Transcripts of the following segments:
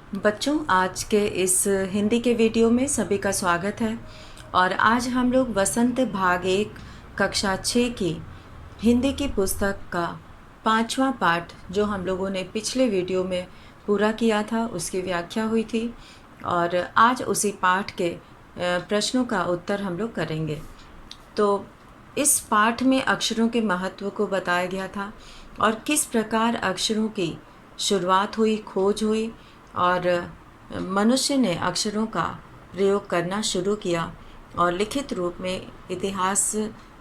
बच्चों, आज के इस हिंदी के वीडियो में सभी का स्वागत है। और आज हम लोग वसंत भाग 1 कक्षा 6 की हिंदी की पुस्तक का 5वां पाठ, जो हम लोगों ने पिछले वीडियो में पूरा किया था, उसकी व्याख्या हुई थी। और आज उसी पाठ के प्रश्नों का उत्तर हम लोग करेंगे। तो इस पाठ में अक्षरों के महत्व को बताया गया था और किस प्रकार अक्षरों की शुरुआत हुई, खोज हुई और मनुष्य ने अक्षरों का प्रयोग करना शुरू किया और लिखित रूप में इतिहास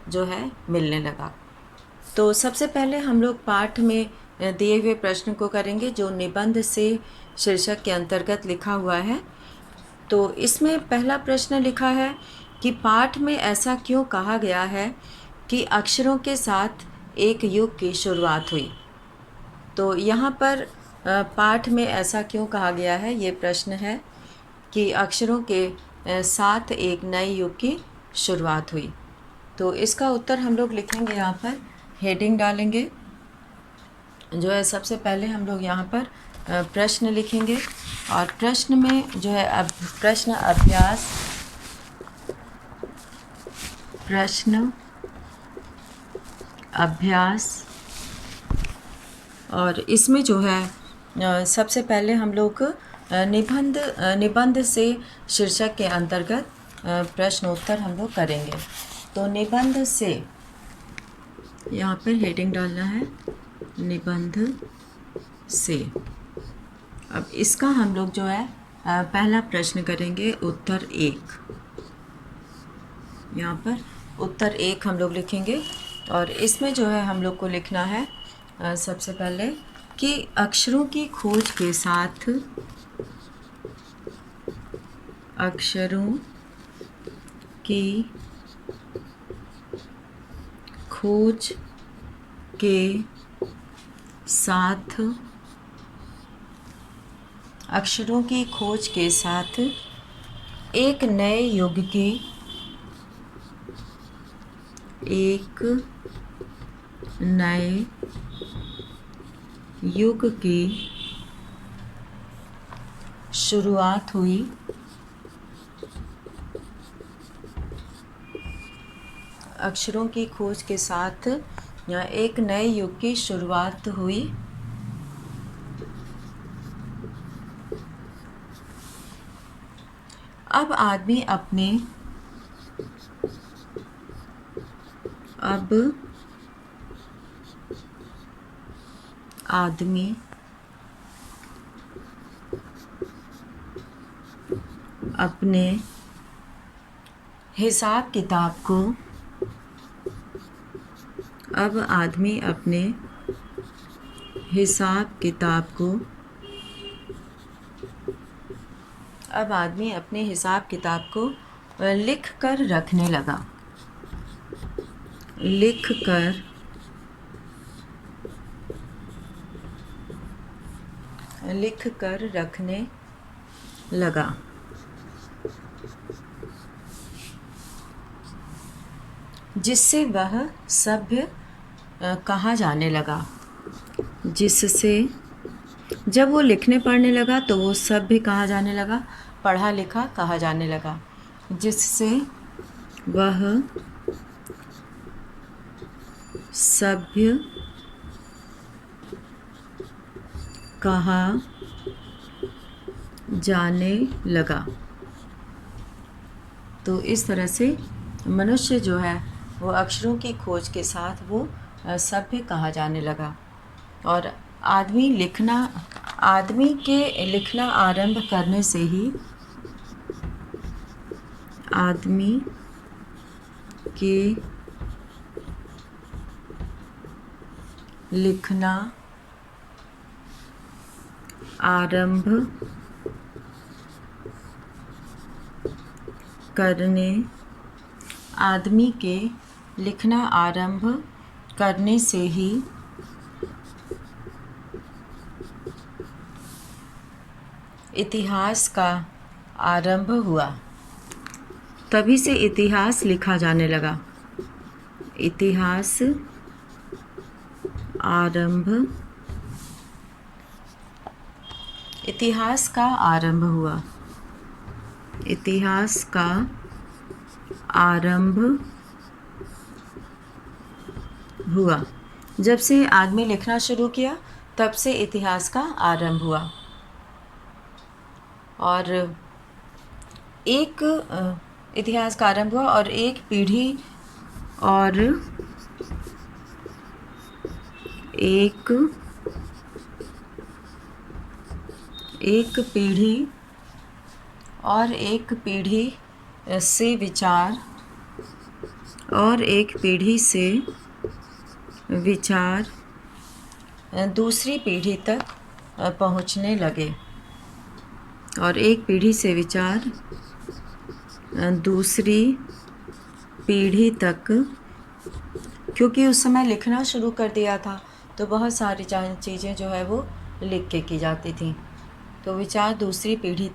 जो है मिलने लगा। तो सबसे पहले हम लोग पाठ में दिए हुए प्रश्न को करेंगे, जो निबंध से शीर्षक के अंतर्गत लिखा हुआ है। तो इसमें पहला प्रश्न लिखा है कि पाठ में ऐसा क्यों कहा गया है कि अक्षरों के साथ एक युग की शुरुआत हुई। तो यहाँ पर पाठ में ऐसा क्यों कहा गया है, ये प्रश्न है कि अक्षरों के साथ एक नए युग की शुरुआत हुई। तो इसका उत्तर हम लोग लिखेंगे, यहाँ पर हेडिंग डालेंगे जो है। सबसे पहले हम लोग यहाँ पर प्रश्न लिखेंगे और प्रश्न में जो है प्रश्न अभ्यास। और इसमें जो है सबसे पहले हम लोग निबंध से शीर्षक के अंतर्गत प्रश्न उत्तर हम लोग करेंगे। तो निबंध से, यहाँ पर हेडिंग डालना है निबंध से। अब इसका हम लोग जो है पहला प्रश्न करेंगे, उत्तर 1। यहाँ पर उत्तर 1 हम लोग लिखेंगे और इसमें जो है हम लोग को लिखना है सबसे पहले कि अक्षरों की खोज के साथ अक्षरों की खोज के साथ एक नए युग की शुरुआत हुई। अक्षरों की खोज के साथ एक नए युग की शुरुआत हुई। अब आदमी अपने हिसाब किताब को लिख कर रखने लगा। जिससे वह सभ्य कहा जाने लगा। जब वो लिखने पढ़ने लगा तो वो सभ्य कहा जाने लगा, पढ़ा लिखा कहा जाने लगा। जिससे वह सभ्य कहा जाने लगा। तो इस तरह से मनुष्य जो है वो अक्षरों की खोज के साथ वो सभ्य कहा जाने लगा। और आदमी के लिखना आरंभ करने से ही आदमी के लिखना आरंभ करने से ही इतिहास का आरंभ हुआ। तभी से इतिहास लिखा जाने लगा। इतिहास आरंभ इतिहास का आरंभ हुआ। इतिहास का आरंभ हुआ। जब से आदमी लिखना शुरू किया तब से इतिहास का आरंभ हुआ। और एक इतिहास का आरंभ हुआ और एक पीढ़ी और एक पीढ़ी और एक पीढ़ी से विचार और एक पीढ़ी से विचार दूसरी पीढ़ी तक पहुंचने लगे। और एक पीढ़ी से विचार दूसरी पीढ़ी तक, क्योंकि उस समय लिखना शुरू कर दिया था तो बहुत सारी चीज़ें जो है वो लिख के की जाती थी। तो विचार दूसरी पीढ़ी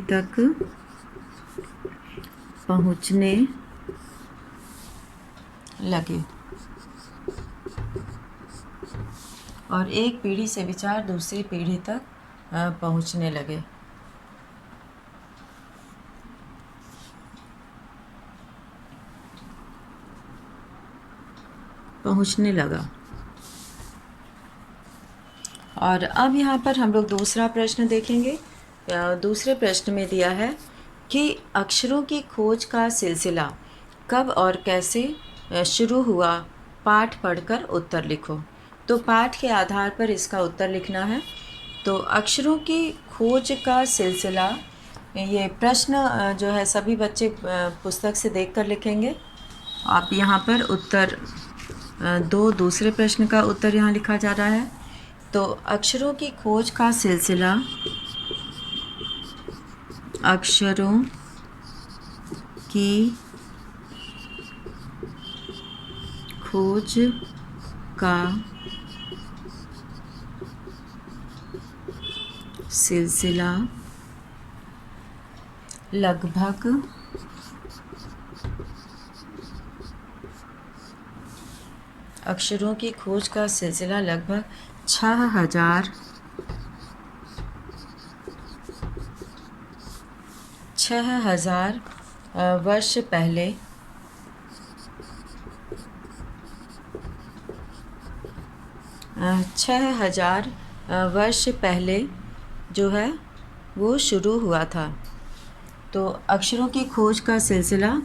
तक पहुंचने लगे। और एक पीढ़ी से विचार दूसरी पीढ़ी तक पहुंचने लगे। पहुंचने लगा। और अब यहाँ पर हम लोग दूसरा प्रश्न देखेंगे। दूसरे प्रश्न में दिया है कि अक्षरों की खोज का सिलसिला कब और कैसे शुरू हुआ, पाठ पढ़कर उत्तर लिखो। तो पाठ के आधार पर इसका उत्तर लिखना है। तो अक्षरों की खोज का सिलसिला, ये प्रश्न जो है सभी बच्चे पुस्तक से देखकर लिखेंगे। आप यहाँ पर उत्तर दूसरे प्रश्न का उत्तर यहाँ लिखा जा रहा है। तो अक्षरों की खोज का सिलसिला, अक्षरों की खोज का सिलसिला लगभग अक्षरों की खोज का सिलसिला लगभग 6000 वर्ष पहले 6000 वर्ष पहले जो है वो शुरू हुआ था। तो अक्षरों की खोज का सिलसिला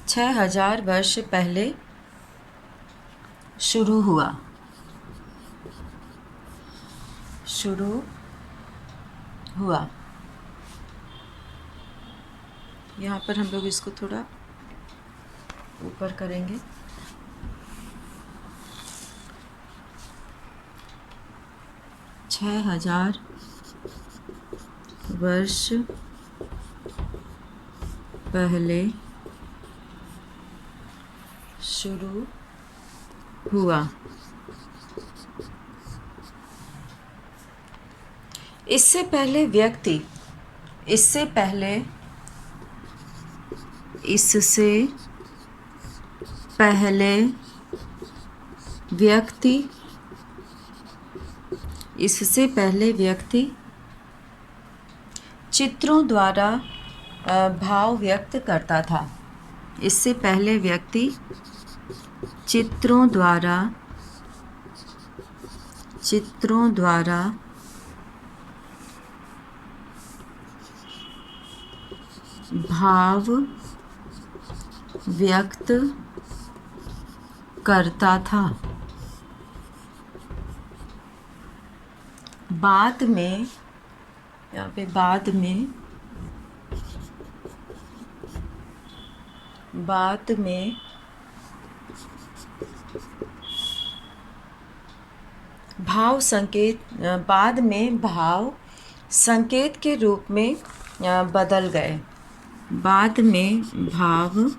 6000 वर्ष पहले शुरू हुआ। यहाँ पर हम लोग इसको थोड़ा ऊपर करेंगे। छः हजार वर्ष पहले शुरू हुआ। इससे पहले व्यक्ति चित्रों द्वारा भाव व्यक्त करता था। इससे पहले व्यक्ति चित्रों द्वारा भाव व्यक्त करता था। बाद में भाव संकेत के रूप में बदल गए। बाद में भाव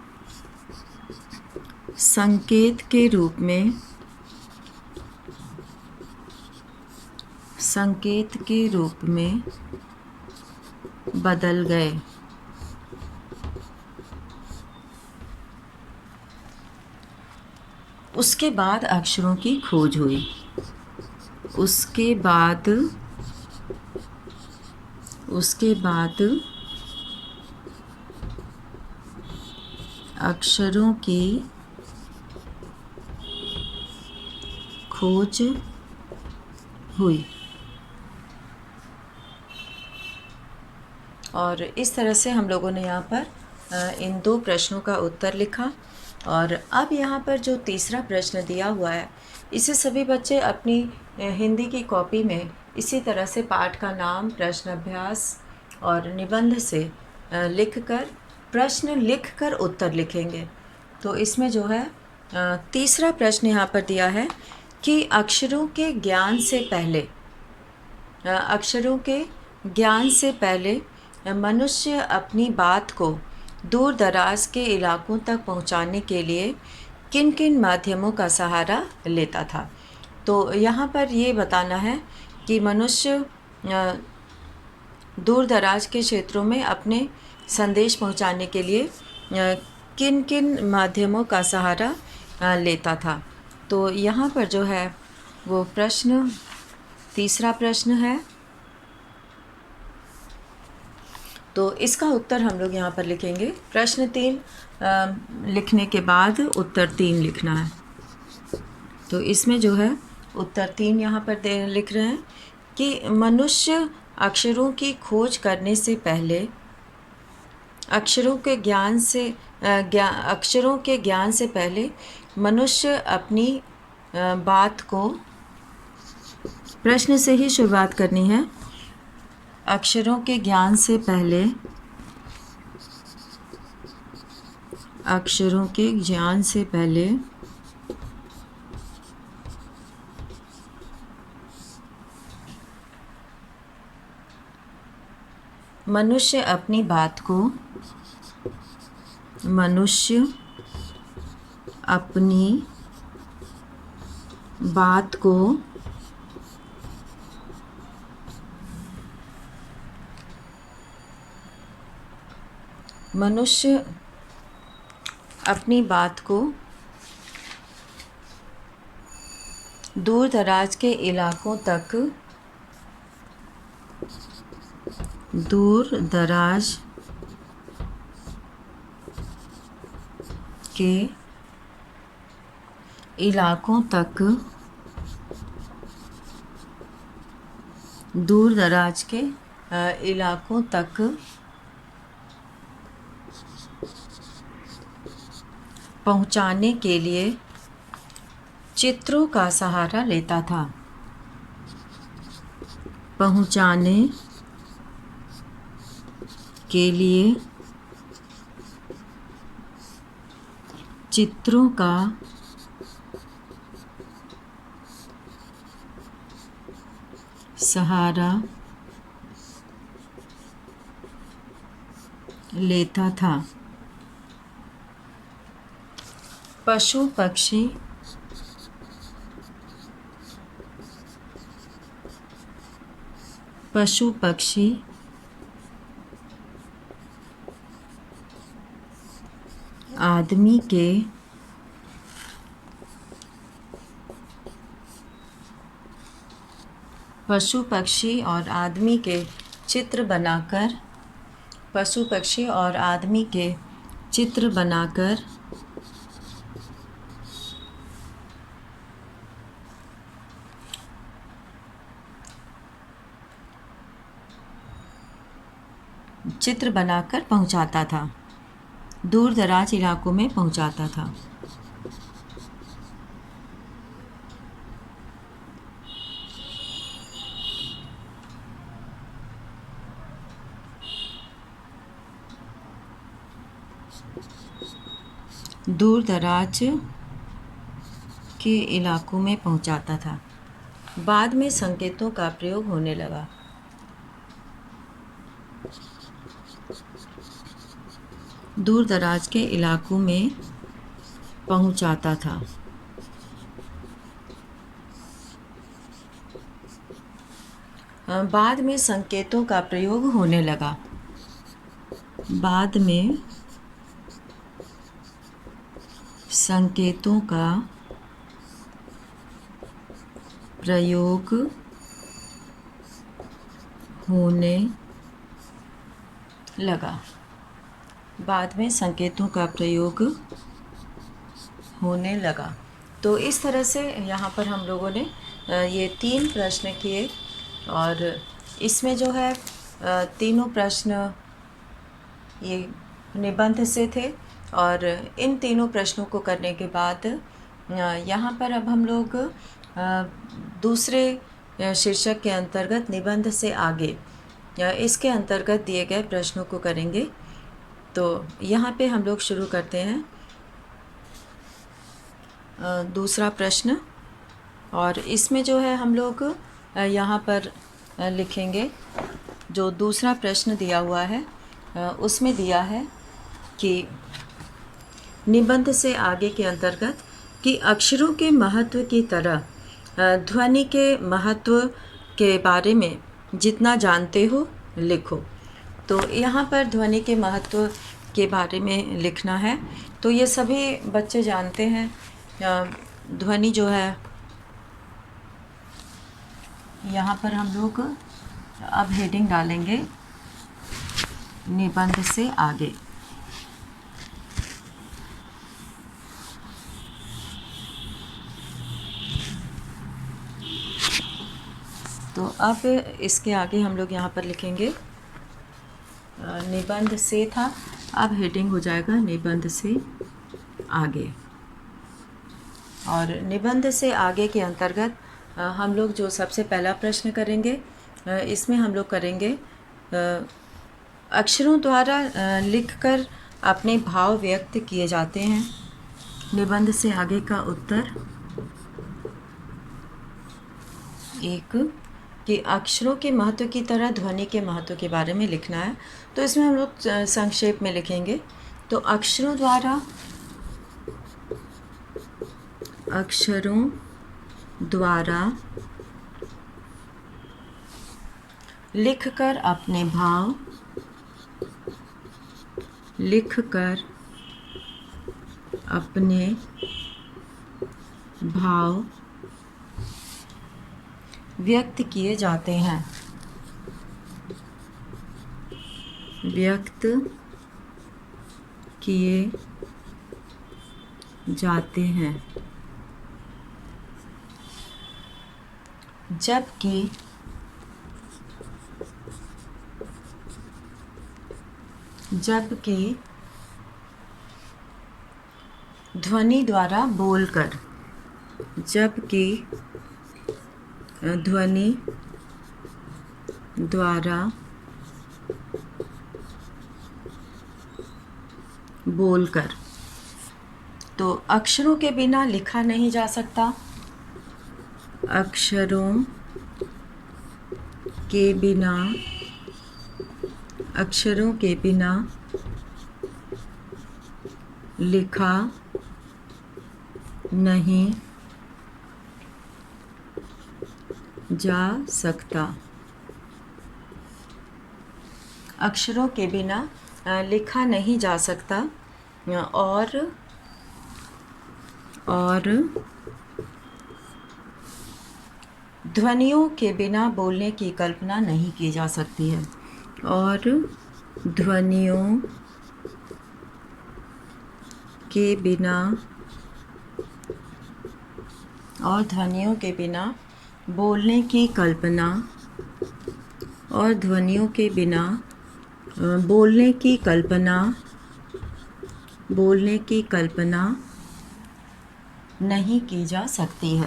संकेत के रूप में बदल गए। उसके बाद अक्षरों की खोज हुई। उसके बाद अक्षरों की खोज हुई। और इस तरह से हम लोगों ने यहाँ पर इन 2 प्रश्नों का उत्तर लिखा। और अब यहाँ पर जो तीसरा प्रश्न दिया हुआ है, इसे सभी बच्चे अपनी हिंदी की कॉपी में इसी तरह से पाठ का नाम, प्रश्न अभ्यास और निबंध से प्रश्न लिखकर उत्तर लिखेंगे। तो इसमें जो है तीसरा प्रश्न यहाँ पर दिया है कि अक्षरों के ज्ञान से पहले मनुष्य अपनी बात को दूर दराज के इलाकों तक पहुंचाने के लिए किन किन माध्यमों का सहारा लेता था। तो यहाँ पर ये बताना है कि मनुष्य दूर दराज के क्षेत्रों में अपने संदेश पहुंचाने के लिए किन किन माध्यमों का सहारा लेता था। तो यहाँ पर जो है वो तीसरा प्रश्न है। तो इसका उत्तर हम लोग यहाँ पर लिखेंगे। प्रश्न 3 लिखने के बाद उत्तर 3 लिखना है। तो इसमें जो है उत्तर 3 यहाँ पर लिख रहे हैं कि मनुष्य अक्षरों की खोज करने से पहले अक्षरों के ज्ञान से पहले मनुष्य अपनी बात को, प्रश्न से ही शुरुआत करनी है। अक्षरों के ज्ञान से पहले मनुष्य अपनी बात को दूर दराज के इलाकों तक पहुंचाने के लिए चित्रों का सहारा लेता था। पशु पक्षी आदमी के पशु पक्षी और आदमी के चित्र बनाकर पहुंचाता था, दूर दराज इलाकों में पहुंचाता था। दूर दराज के इलाकों में पहुंचाता था। बाद में संकेतों का प्रयोग होने लगा। दूर दराज के इलाकों में पहुंचाता था। बाद में संकेतों का प्रयोग होने लगा। बाद में संकेतों का प्रयोग होने लगा। बाद में संकेतों का प्रयोग होने लगा। तो इस तरह से यहाँ पर हम लोगों ने ये 3 प्रश्न किए और इसमें जो है तीनों प्रश्न ये निबंध से थे और इन तीनों प्रश्नों को करने के बाद यहाँ पर अब हम लोग दूसरे शीर्षक के अंतर्गत निबंध से आगे इसके अंतर्गत दिए गए प्रश्नों को करेंगे। तो यहाँ पे हम लोग शुरू करते हैं दूसरा प्रश्न और इसमें जो है हम लोग यहाँ पर लिखेंगे। जो दूसरा प्रश्न दिया हुआ है उसमें दिया है कि निबंध से आगे के अंतर्गत कि अक्षरों के महत्व की तरह ध्वनि के महत्व के बारे में जितना जानते हो लिखो। तो यहाँ पर ध्वनि के महत्व के बारे में लिखना है। तो ये सभी बच्चे जानते हैं ध्वनि जो है, यहाँ पर हम लोग अब हेडिंग डालेंगे निबंध से आगे। तो अब इसके आगे हम लोग यहाँ पर लिखेंगे निबंध से था, अब हेडिंग हो जाएगा निबंध से आगे। और निबंध से आगे के अंतर्गत हम लोग जो सबसे पहला प्रश्न करेंगे इसमें हम लोग करेंगे अक्षरों द्वारा लिखकर अपने भाव व्यक्त किए जाते हैं। निबंध से आगे का उत्तर एक कि अक्षरों के महत्व की तरह ध्वनि के महत्व के बारे में लिखना है। तो इसमें हम लोग संक्षेप में लिखेंगे। तो अक्षरों द्वारा लिखकर अपने भाव व्यक्त किए जाते हैं। जबकि ध्वनि द्वारा बोलकर तो अक्षरों के बिना लिखा नहीं जा सकता। अक्षरों के बिना लिखा नहीं जा सकता। अक्षरों के बिना लिखा नहीं जा सकता और ध्वनियों के बिना बोलने की कल्पना नहीं की जा सकती है। और ध्वनियों के बिना बोलने की कल्पना नहीं की जा सकती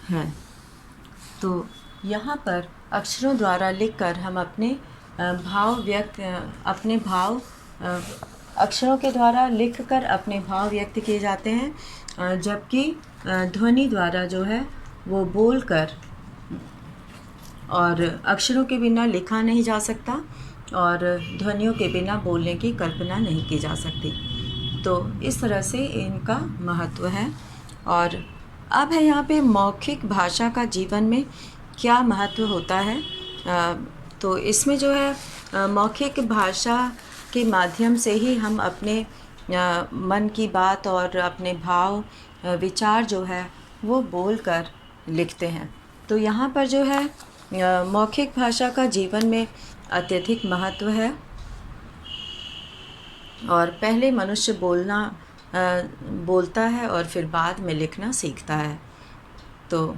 है। तो यहाँ पर अक्षरों द्वारा लिखकर हम अपने भाव अक्षरों के द्वारा लिखकर अपने भाव व्यक्त किए जाते हैं, जबकि ध्वनि द्वारा जो है वो बोलकर, और अक्षरों के बिना लिखा नहीं जा सकता और ध्वनियों के बिना बोलने की कल्पना नहीं की जा सकती। तो इस तरह से इनका महत्व है। और अब है यहाँ पे मौखिक भाषा का जीवन में क्या महत्व होता है। तो इसमें जो है मौखिक भाषा के माध्यम से ही हम अपने मन की बात और अपने भाव विचार जो है वो बोलकर लिखते हैं। तो यहाँ पर जो है मौखिक भाषा का जीवन में अत्यधिक महत्व है और पहले मनुष्य बोलता है और फिर बाद में लिखना सीखता है। तो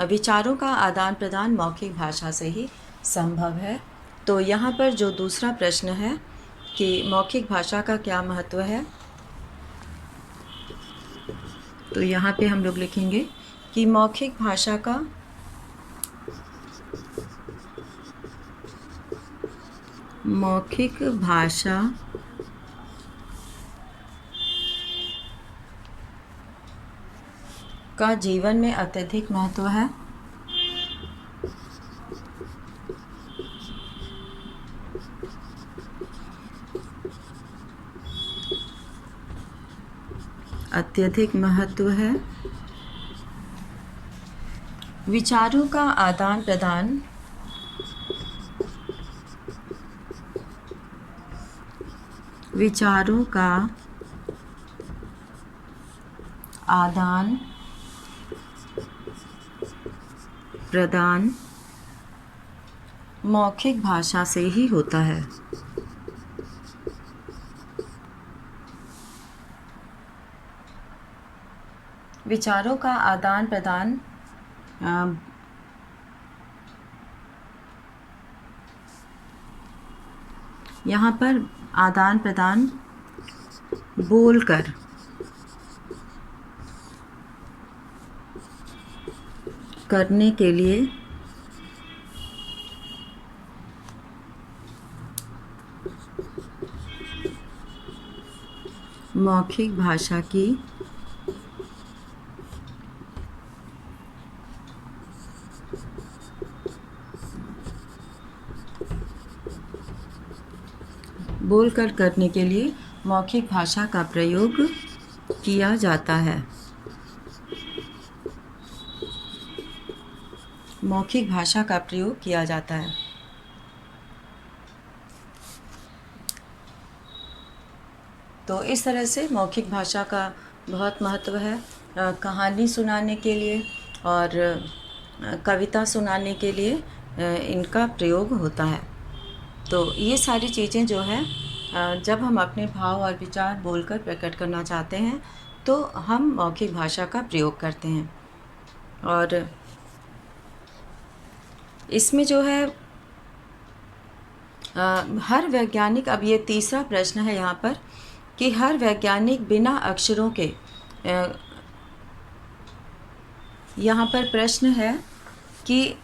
विचारों का आदान प्रदान मौखिक भाषा से ही संभव है। तो यहाँ पर जो दूसरा प्रश्न है कि मौखिक भाषा का क्या महत्व है, तो यहाँ पे हम लोग लिखेंगे कि मौखिक भाषा का जीवन में अत्यधिक महत्व है। अत्यधिक महत्व है। विचारों का आदान प्रदान मौखिक भाषा से ही होता है। विचारों का आदान प्रदान यहाँ पर आदान प्रदान बोलकर करने के लिए मौखिक भाषा की बोलकर करने के लिए मौखिक भाषा का प्रयोग किया जाता है। मौखिक भाषा का प्रयोग किया जाता है। तो इस तरह से मौखिक भाषा का बहुत महत्व है। कहानी सुनाने के लिए और कविता सुनाने के लिए इनका प्रयोग होता है। तो ये सारी चीज़ें जो है जब हम अपने भाव और विचार बोलकर प्रकट करना चाहते हैं तो हम मौखिक भाषा का प्रयोग करते हैं। और इसमें जो है हर वैज्ञानिक, अब ये तीसरा प्रश्न है यहाँ पर कि हर वैज्ञानिक बिना अक्षरों के, यहाँ पर प्रश्न है कि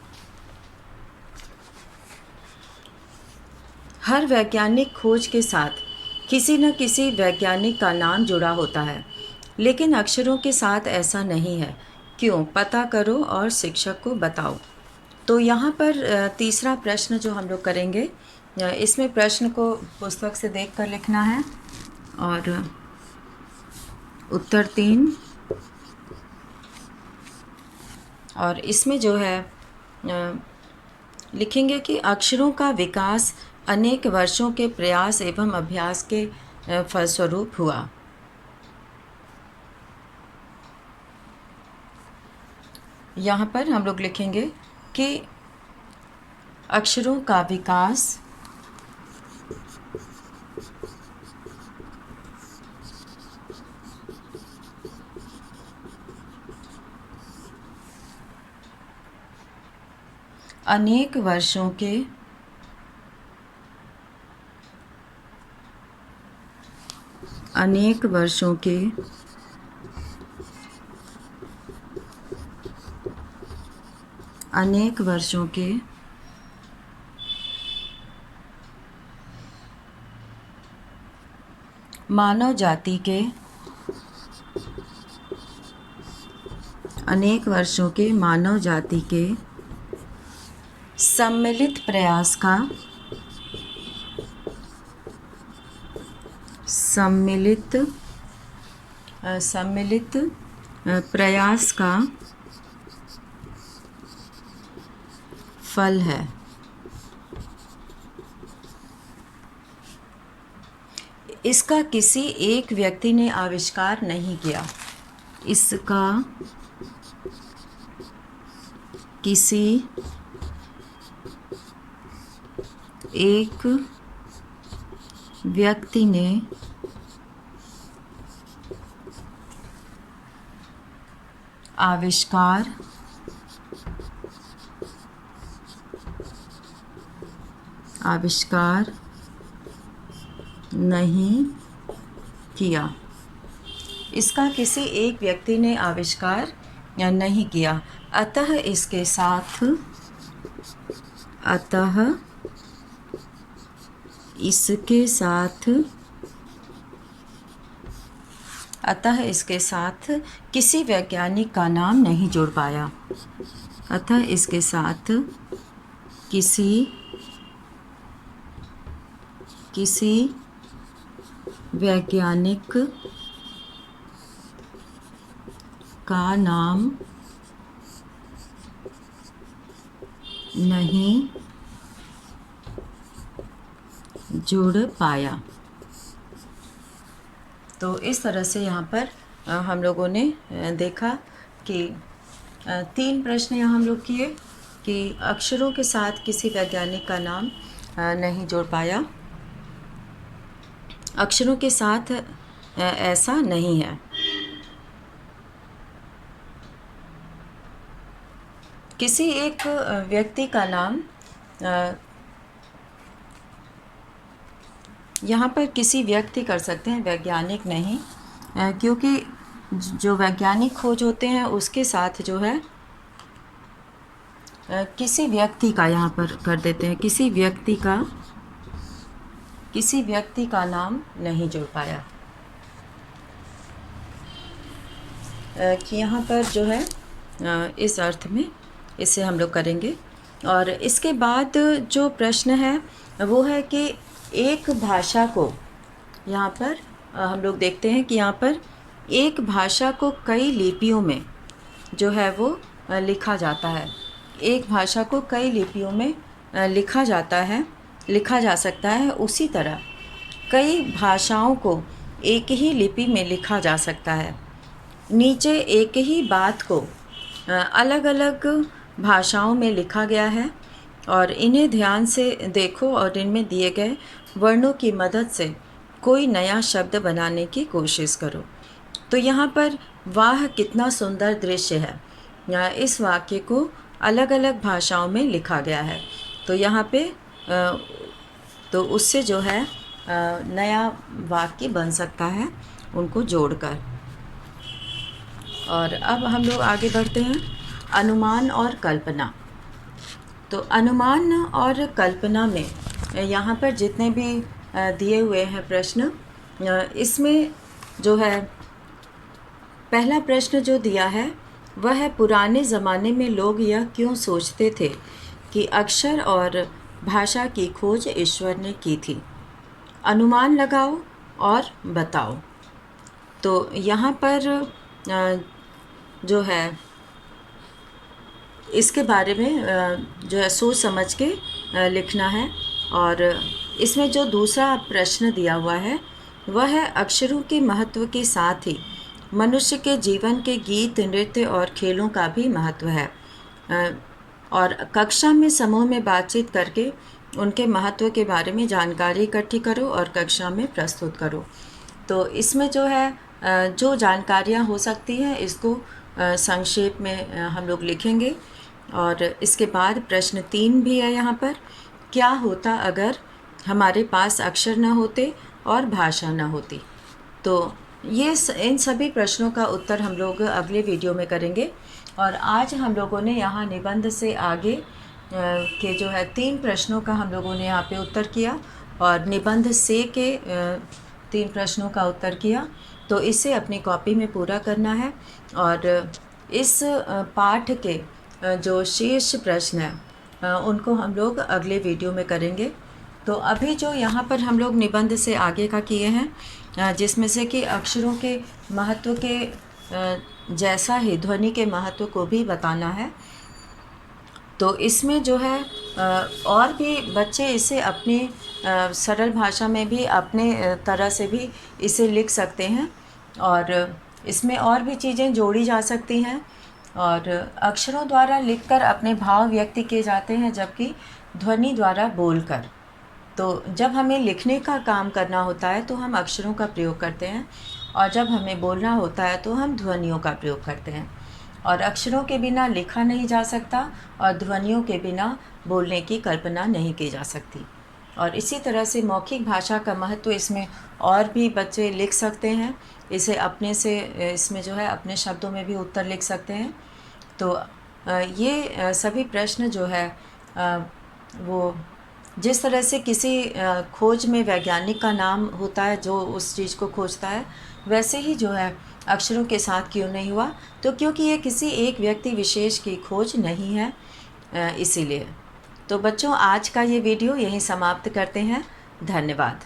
हर वैज्ञानिक खोज के साथ किसी न किसी वैज्ञानिक का नाम जुड़ा होता है, लेकिन अक्षरों के साथ ऐसा नहीं है, क्यों? पता करो और शिक्षक को बताओ। तो यहाँ पर तीसरा प्रश्न जो हम लोग करेंगे, इसमें प्रश्न को पुस्तक से देखकर लिखना है और उत्तर 3, और इसमें जो है लिखेंगे कि अक्षरों का विकास अनेक वर्षों के प्रयास एवं अभ्यास के फलस्वरूप हुआ। यहाँ पर हम लोग लिखेंगे कि अक्षरों का विकास अनेक वर्षों के मानव जाति के सम्मिलित प्रयास का फल है। इसका किसी एक व्यक्ति ने आविष्कार नहीं किया। इसका किसी एक व्यक्ति ने आविष्कार नहीं किया। इसका किसी एक व्यक्ति ने आविष्कार नहीं किया। अतः इसके साथ किसी वैज्ञानिक का नाम नहीं जुड़ पाया। अतः इसके साथ किसी वैज्ञानिक का नाम नहीं जुड़ पाया। तो इस तरह से यहाँ पर हम लोगों ने देखा कि 3 प्रश्न यहाँ हम लोग किए कि अक्षरों के साथ किसी वैज्ञानिक का नाम नहीं जोड़ पाया। अक्षरों के साथ ऐसा नहीं है। किसी एक व्यक्ति का नाम यहाँ पर किसी व्यक्ति कर सकते हैं, वैज्ञानिक नहीं, क्योंकि जो वैज्ञानिक खोज होते हैं उसके साथ जो है किसी व्यक्ति का यहाँ पर कर देते हैं। किसी व्यक्ति का नाम नहीं जोड़ पाया कि यहाँ पर जो है इस अर्थ में इसे हम लोग करेंगे। और इसके बाद जो प्रश्न है वो है कि एक भाषा को, यहाँ पर हम लोग देखते हैं कि यहाँ पर एक भाषा को कई लिपियों में जो है वो लिखा जाता है। एक भाषा को कई लिपियों में लिखा जा सकता है। उसी तरह कई भाषाओं को एक ही लिपि में लिखा जा सकता है। नीचे एक ही बात को अलग अलग भाषाओं में लिखा गया है और इन्हें ध्यान से देखो और इनमें दिए गए वर्णों की मदद से कोई नया शब्द बनाने की कोशिश करो। तो यहाँ पर वाह कितना सुंदर दृश्य है, इस वाक्य को अलग अलग भाषाओं में लिखा गया है। तो यहाँ पे तो उससे जो है नया वाक्य बन सकता है उनको जोड़कर। और अब हम लोग आगे बढ़ते हैं, अनुमान और कल्पना। तो अनुमान और कल्पना में यहाँ पर जितने भी दिए हुए हैं प्रश्न, इसमें जो है पहला प्रश्न जो दिया है वह है, पुराने ज़माने में लोग यह क्यों सोचते थे कि अक्षर और भाषा की खोज ईश्वर ने की थी? अनुमान लगाओ और बताओ। तो यहाँ पर जो है इसके बारे में जो है सोच समझ के लिखना है। और इसमें जो दूसरा प्रश्न दिया हुआ है वह है, अक्षरों के महत्व के साथ ही मनुष्य के जीवन के गीत, नृत्य और खेलों का भी महत्व है। और कक्षा में समूह में बातचीत करके उनके महत्व के बारे में जानकारी इकट्ठी करो और कक्षा में प्रस्तुत करो। तो इसमें जो है जो जानकारियाँ हो सकती हैं इसको संक्षेप में हम लोग लिखेंगे। और इसके बाद प्रश्न 3 भी है यहाँ पर, क्या होता अगर हमारे पास अक्षर न होते और भाषा न होती? तो ये इन सभी प्रश्नों का उत्तर हम लोग अगले वीडियो में करेंगे। और आज हम लोगों ने यहाँ निबंध से आगे के जो है 3 प्रश्नों का हम लोगों ने यहाँ पे उत्तर किया और निबंध से के 3 प्रश्नों का उत्तर किया। तो इसे अपनी कॉपी में पूरा करना है और इस पाठ के जो शेष प्रश्न हैं उनको हम लोग अगले वीडियो में करेंगे। तो अभी जो यहाँ पर हम लोग निबंध से आगे का किए हैं, जिसमें से कि अक्षरों के महत्व के जैसा ही ध्वनि के महत्व को भी बताना है। तो इसमें जो है और भी बच्चे इसे अपने सरल भाषा में भी अपने तरह से भी इसे लिख सकते हैं और इसमें और भी चीज़ें जोड़ी जा सकती हैं और अक्षरों द्वारा लिखकर अपने भाव व्यक्त किए जाते हैं, जबकि ध्वनि द्वारा बोलकर। तो जब हमें लिखने का काम करना होता है तो हम अक्षरों का प्रयोग करते हैं और जब हमें बोलना होता है तो हम ध्वनियों का प्रयोग करते हैं। और अक्षरों के बिना लिखा नहीं जा सकता और ध्वनियों के बिना बोलने की कल्पना नहीं की जा सकती। और इसी तरह से मौखिक भाषा का महत्व इसमें और भी बच्चे लिख सकते हैं। इसे अपने से इसमें जो है अपने शब्दों में भी उत्तर लिख सकते हैं। तो ये सभी प्रश्न जो है वो जिस तरह से किसी खोज में वैज्ञानिक का नाम होता है जो उस चीज़ को खोजता है, वैसे ही जो है अक्षरों के साथ क्यों नहीं हुआ, तो क्योंकि ये किसी एक व्यक्ति विशेष की खोज नहीं है, इसीलिए। तो बच्चों, आज का ये वीडियो यहीं समाप्त करते हैं। धन्यवाद।